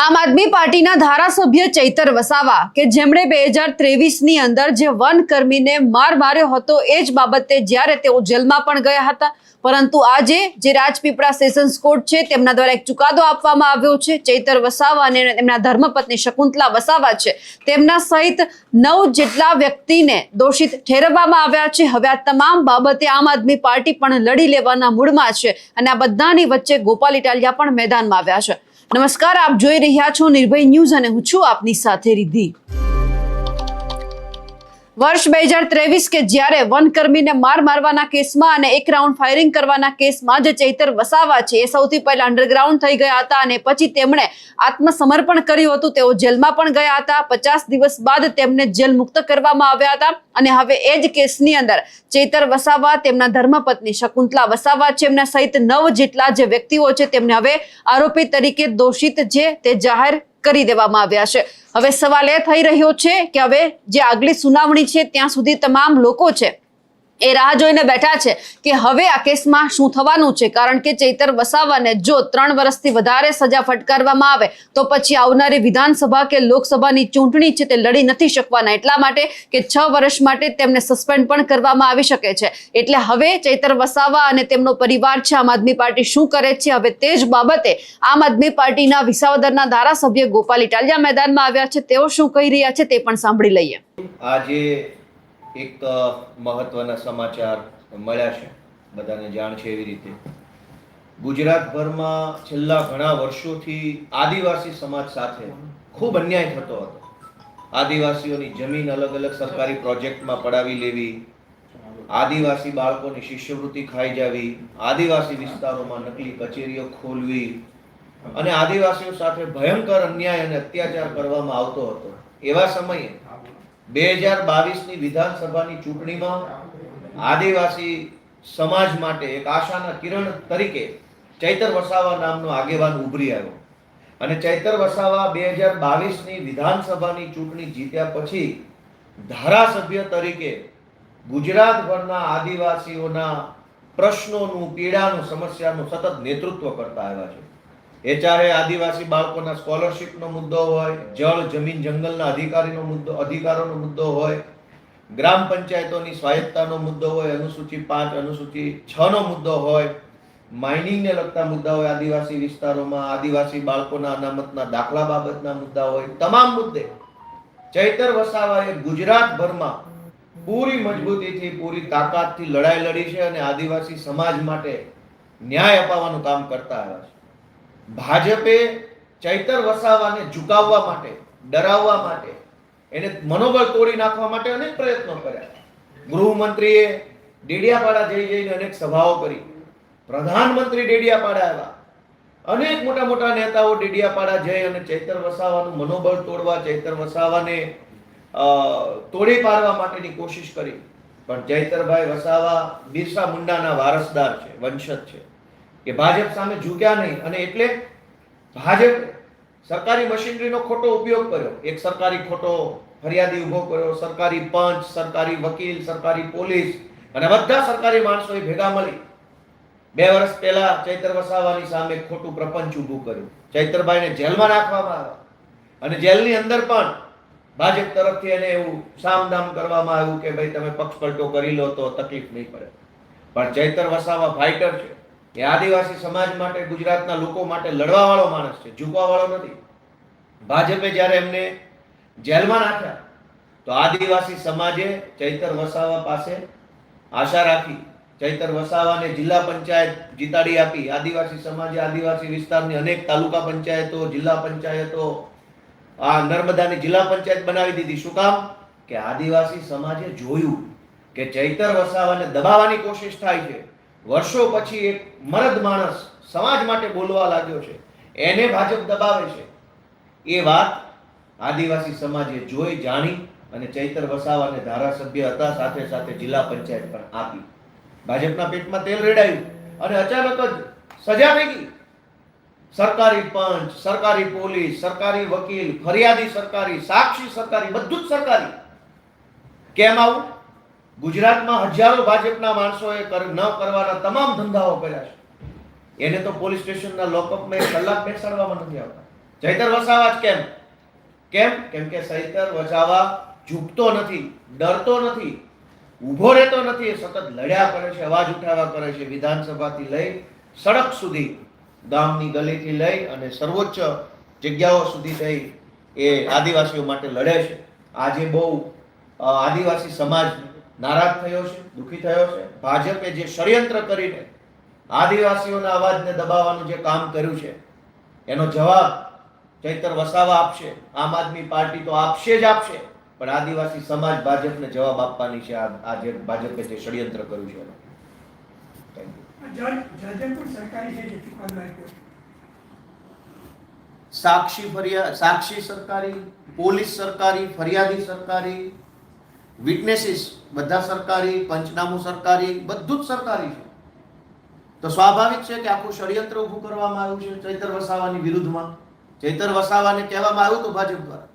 આમ આદમી પાર્ટીના ધારાસભ્ય ચૈતર વસાવા કે જેમણે 2023ની અંદર જે વનકર્મીને માર માર્યો હતો એ જ બાબતે જ્યારે તેઓ જેલમાં પણ ગયા હતા, પરંતુ આજે જે રાજપીપળા સેશન્સ કોર્ટ છે તેમના દ્વારા એક ચુકાદો આપવામાં આવ્યો છે. ચૈતર વસાવા અને તેમના ધર્મપત્ની શકુંતલા વસાવા છે તેમના સહિત 9 જેટલા વ્યક્તિને દોષિત ઠેરવવામાં આવ્યા છે. હવે આ તમામ બાબતે આમ આદમી પાર્ટી પણ લડી લેવાના મૂડમાં છે અને આ બધાની વચ્ચે ગોપાલ ઇટાલિયા પણ મેદાનમાં આવ્યા છે. નમસ્કાર, આપ જોઈ રહ્યા છો નિર્ભય ન્યૂઝ અને હું છું આપની સાથે રિદ્ધિ. વર્ષ 2023 કે જ્યારે વનકર્મીને માર મારવાના કેસમાં અને એક રાઉન્ડ ફાયરિંગ કરવાના કેસમાં જે ચૈતર વસાવા છે એ સૌથી પહેલા અંડરગ્રાઉન્ડ થઈ ગયા હતા અને પછી તેમણે આત્મસમર્પણ કર્યું હતું. તેઓ જેલમાં પણ ગયા હતા. 50 દિવસ બાદ તેમને જેલ મુક્ત કરવામાં આવ્યા હતા અને હવે એ જ કેસની અંદર ચૈતર વસાવા, તેમના ધર્મપત્ની શકુંતલા વસાવા છે, એમના સહિત 9 જેટલા જે વ્યક્તિઓ છે તેમને હવે આરોપી તરીકે દોષિત છે તે જાહેર કરી દેવામાં આવ્યા છે. હવે સવાલ એ થઈ રહ્યો છે કે હવે જે આગલી સુનાવણી છે ત્યાં સુધી તમામ લોકો છે એ રાહ જોઈને બેઠા છે કે હવે આ કેસમાં શું થવાનું છે, કારણ કે ચૈતર વસાવાને જો 3 વર્ષથી વધારે સજા ફટકારવામાં આવે તો પછી આવનારી વિધાનસભા કે લોકસભાની ચૂંટણી છે તે લડી નથી શકવાના, એટલા માટે કે 6 વર્ષ માટે તેમને સસ્પેન્ડ પણ કરવામાં આવી શકે છે. એટલે હવે ચૈતર વસાવા અને તેમનો પરિવાર છે, આમ આદમી પાર્ટી શું કરે છે, હવે તે જ બાબતે આમ આદમી પાર્ટીના વિસાવદરના ધારાસભ્ય ગોપાલ ઇટાલિયા મેદાનમાં આવ્યા છે. તેઓ શું કહી રહ્યા છે તે પણ સાંભળી લઈએ. આજે એક મહત્વના સમાચાર મળ્યા છે, બધાને જાણ છે એવી રીતે ગુજરાતભરમાં છેલ્લા ઘણા વર્ષોથી આદિવાસી સમાજ સાથે ખૂબ અન્યાય થતો હતો. આદિવાસીઓની જમીન અલગ અલગ સરકારી પ્રોજેક્ટમાં પડાવી લેવી, આદિવાસી બાળકોની શિષ્યવૃત્તિ ખાઈ જવી, આદિવાસી વિસ્તારોમાં નકલી કચેરીઓ ખોલવી અને આદિવાસીઓ સાથે ભયંકર અન્યાય અને અત્યાચાર કરવામાં આવતો હતો. એવા સમયે 2022ની વિધાનસભાની ચૂંટણીમાં આદિવાસી સમાજ માટે એક આશાના કિરણ તરીકે ચૈતર વસાવા નામનો આગેવાન ઉભરી આવ્યો અને ચૈતર વસાવા 2022ની વિધાનસભાની ચૂંટણી જીત્યા પછી ધારાસભ્ય તરીકે ગુજરાતભરના આદિવાસીઓના પ્રશ્નોનું, પીડાનું, સમસ્યાનું સતત નેતૃત્વ કરતા આવ્યા છે. એ ચાહે આદિવાસી બાળકોના સ્કોલરશિપનો મુદ્દો હોય, જળ, જમીન, જંગલના અધિકારોનો મુદ્દો હોય, ગ્રામ પંચાયતોની સ્વાયત્તતાનો મુદ્દો હોય, અનુસૂચિ 5, અનુસૂચિ 6નો મુદ્દો હોય, માઇનિંગને લગતા મુદ્દા હોય, આદિવાસી વિસ્તારોમાં આદિવાસી બાળકોના અનામતના દાખલા બાબતના મુદ્દા હોય, તમામ મુદ્દે ચૈતર વસાવાએ ગુજરાતભરમાં પૂરી મજબૂતીથી, પૂરી તાકાતથી લડાઈ લડી છે અને આદિવાસી સમાજ માટે ન્યાય અપાવવાનું કામ કરતા આવ્યા છે. ભાજપે ચૈતર વસાવાને ઝુકાવવા માટે, ડરાવવા માટે, એને મનોબળ તોડી નાખવા માટે અનેક પ્રયત્નો કર્યા. ગૃહમંત્રીએ ડેડિયાપાડા જઈને અનેક સભાઓ કરી, પ્રધાનમંત્રી ડેડિયાપાડા આવ્યા, અનેક મોટા મોટા નેતાઓ ડેડિયાપાડા જઈ અને ચૈતર વસાવાનું મનોબળ તોડવા, ચૈતર વસાવાને તોડી પાડવા માટેની કોશિશ કરી. પણ ચૈતરભાઈ વસાવા બિરસા મુંડાના વારસદાર છે, વંશજ છે, કે ભાજપ સામે ઝૂક્યા નહીં અને એટલે ભાજપે સરકારી મશીનરીનો ખોટો ઉપયોગ કર્યો. એક સરકારી ખોટો ફરિયાદી ઉભો કર્યો, સરકારી પંચ, સરકારી વકીલ, સરકારી પોલીસ અને બધા સરકારી માણસોએ ભેગા મળી 2 વર્ષ પહેલા ચૈતર વસાવાની સામે ખોટું પ્રપંચ ઊભું કર્યું. ચૈતરભાઈને જેલમાં નાખવામાં આવ્યા અને જેલની અંદર પણ ભાજપ તરફથી એને એવું સામદામ કરવામાં આવ્યું કે ભાઈ તમે પક્ષ પલટો કરી લો તો તકલીફ નહીં પડે. પણ ચૈતર વસાવા ફાઇટર છે. એ આદિવાસી સમાજ માટે, ગુજરાતના લોકો માટે લડવા વાળો માણસ છે, ઝૂકવા વાળો નથી. ભાજપે જ્યારે એમને જેલમાં નાખ્યા તો આદિવાસી સમાજે ચૈતર વસાવા પાસે આશા રાખી, ચૈતર વસાવાને જિલ્લા પંચાયત જીતાડી આપી. આદિવાસી સમાજે આદિવાસી વિસ્તારની અનેક તાલુકા પંચાયતો, જિલ્લા પંચાયતો, આ નર્મદાની જિલ્લા પંચાયત બનાવી દીધી. શું કામ? કે આદિવાસી સમાજે જોયું કે ચૈતર વસાવાને દબાવવાની કોશિશ થાય છે. વર્ષો પછી એક મરદ માણસ સમાજ માટે બોલવા લાગ્યો છે, એને ભાજપ દબાવે છે. એ વાત આદિવાસી સમાજે જોઈ, જાણી અને ચૈતર વસાવાને ધારાસભ્ય હતા, સાથે સાથે જિલ્લા પંચાયત પણ આપી. ભાજપના પેટમાં તેલ રેડાયું અને અચાનક જ સજા થઈ ગઈ. સરકારી પંચ, સરકારી પોલીસ, સરકારી વકીલ, ફરિયાદી સરકારી, સાક્ષી સરકારી, બધું જ સરકારી. કેમ આવું? ગુજરાતમાં હજારો ભાજપના માણસોએ ન કરવાના તમામ ધંધાઓ કર્યા છે. એને તો પોલીસ સ્ટેશનના લોકઅપમાં 1 કલાક બેસાડવામાં નથી આવતા. ચૈતર વસાવા જ કેમ? કેમ કે ચૈતર વસાવા ઝૂકતો નથી, ડરતો નથી, ઊભો રહેતો નથી, એ સતત લડ્યા કરે છે, અવાજ ઉઠાવ્યા કરે છે, વિધાનસભાથી લઈ સડક સુધી, ગામની ગલીથી લઈ અને સર્વોચ્ચ જગ્યાઓ સુધી થઈ એ આદિવાસીઓ માટે લડે છે. આજે બહુ આદિવાસી સમાજ નારાજ થયો છે, દુઃખી થયો છે. ભાજપે જે ષડયંત્ર કરીને આદિવાસીઓના અવાજને દબાવવાનું જે કામ કર્યું છે એનો જવાબ ચૈતર વસાવા આપશે. આમ આદમી પાર્ટી તો આપશે જ આપશે, પણ આદિવાસી સમાજ ભાજપને જવાબ આપવાની છે આ જે ભાજપે જે ષડયંત્ર કર્યું છે એનો. સાક્ષી સરકારી, પોલીસ સરકારી, ફરિયાદી સરકારી, વિટનેસીસ બધા સરકારી, પંચનામું સરકારી, બધું જ સરકારી છે. તો સ્વાભાવિક છે કે આખું ષડયંત્ર ઊભું કરવામાં આવ્યું છે ચૈતર વસાવાની વિરુદ્ધમાં. ચૈતર વસાવાને કહેવામાં આવ્યું હતું ભાજપ દ્વારા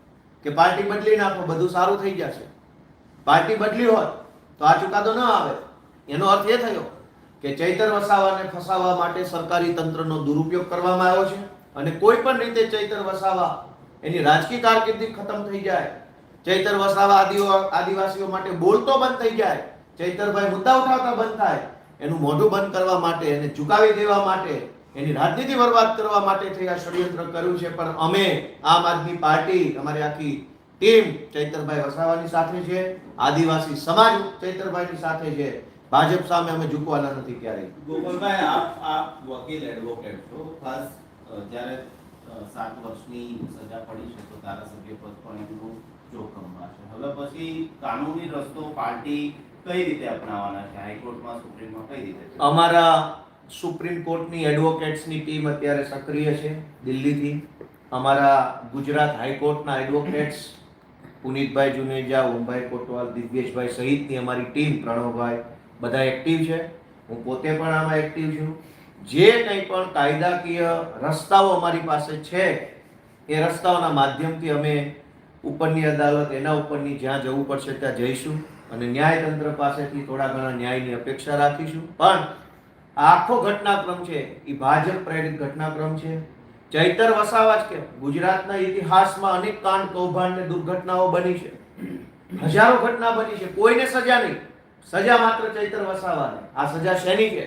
કે પાર્ટી બદલી નાખો, બધું સારું થઈ જશે. પાર્ટી બદલી હોત તો આ ચુકાદો ન આવે. એનો અર્થ એ થયો કે ચૈતર વસાવાને ફસાવવા માટે સરકારી તંત્રનો દુરુપયોગ કરવામાં આવ્યો છે અને કોઈ પણ રીતે ચૈતર વસાવા એની રાજકીય કારકિર્દી ખતમ થઈ જાય, ચૈતર વસાવા આદિવાસીઓ માટે બોલતો બંધ થઈ જાય, ચૈતરભાઈ મુદ્દા ઉઠાવતા બંધ થાય, એનું મોઢું બંધ કરવા માટે, એને ઝુકાવી દેવા માટે, એની રાજનીતિ બરબાદ કરવા માટે થઈ આ ષડયંત્ર કર્યું છે. પણ અમે આમ આદમી પાર્ટી, અમારી આખી ટીમ ચૈતરભાઈ વસાવાની સાથે છે, આદિવાસી સમાજ ચૈતરભાઈની સાથે છે. ભાજપ સામે અમે ઝૂકવાના નથી ક્યારેય. ગોપાલભાઈ, આપ વકીલ એડવોકેટ છો, ખાસ જ્યારે 7 વર્ષની સજા પડી છે તો ધારાસભ્ય પદ પણ એમનું જોખમમાં છે. હવે પછી કાનૂની રસ્તો પાર્ટી કઈ રીતે અપનાવવાના છે? હાઈકોર્ટમાં, સુપ્રીમમાં કઈ રીતે? અમારા સુપ્રીમ કોર્ટની એડવોકેટ્સની ટીમ અત્યારે સક્રિય છે દિલ્હીથી. અમારા ગુજરાત હાઈકોર્ટના એડવોકેટ્સ પુનિતભાઈ જુનેજા, ઓમભાઈ કોટવાલ, દિવ્યેશભાઈ સહિતની અમારી ટીમ, પ્રણવભાઈ, બધા એક્ટિવ છે. હું પોતે પણ આમાં એક્ટિવ છું. જે કંઈ પણ કાયદાકીય રસ્તાઓ અમારી પાસે છે એ રસ્તાઓના માધ્યમથી અમે ઉપરની અદાલત, એના ઉપરની જ્યાં જવું પડશે ત્યાં જઈશું અને ન્યાયતંત્ર પાસેથી થોડા ઘણા ન્યાયની અપેક્ષા રાખીશું. પણ આખો ઘટનાક્રમ છે એ ભાજપ પ્રેરિત ઘટનાક્રમ છે. ચૈતર વસાવા જ કેમ, ગુજરાતના ઇતિહાસમાં અનેક કાંડ, કૌભાંડ ને દુર્ઘટનાઓ બની છે, હજારો ઘટના બની છે, કોઈને સજા નહીં, સજા માત્ર ચૈતર વસાવાને. આ સજા શેની છે?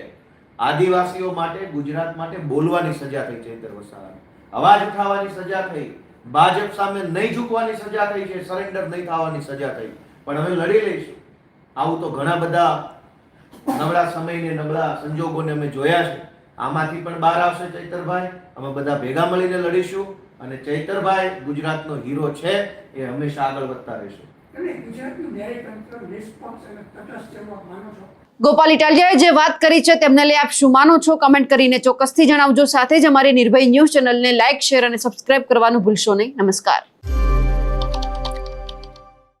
આદિવાસીઓ માટે, ગુજરાત માટે બોલવાની સજા થઈ ચૈતર વસાવાને, અવાજ ઉઠાવવાની સજા થઈ, ભાજપ સામે નહીં ઝૂકવાની સજા થઈ છે, સરેન્ડર નહીં થવાની સજા થઈ. પણ અમે લડી લઈશું. આવું તો ઘણા બધા નબળા સમયને, નબળા સંજોગોને અમે જોયા છે. આમાંથી પણ બહાર આવશે ચૈતરભાઈ. અમે બધા ભેગા મળીને લડીશું અને ચૈતરભાઈ ગુજરાતનો હીરો છે, એ હંમેશા આગળ વધતા રહેશે. ગોપાલ ઇટાલિયાએ જે વાત કરી છે તેમને લઈ આપ શું માનો છો? કમેન્ટ કરીને ચોક્કસથી જણાવજો. સાથે જ અમારી નિર્ભય ન્યૂઝ ચેનલને લાઇક, શેર અને સબસ્ક્રાઇબ કરવાનું ભૂલશો નહીં. નમસ્કાર.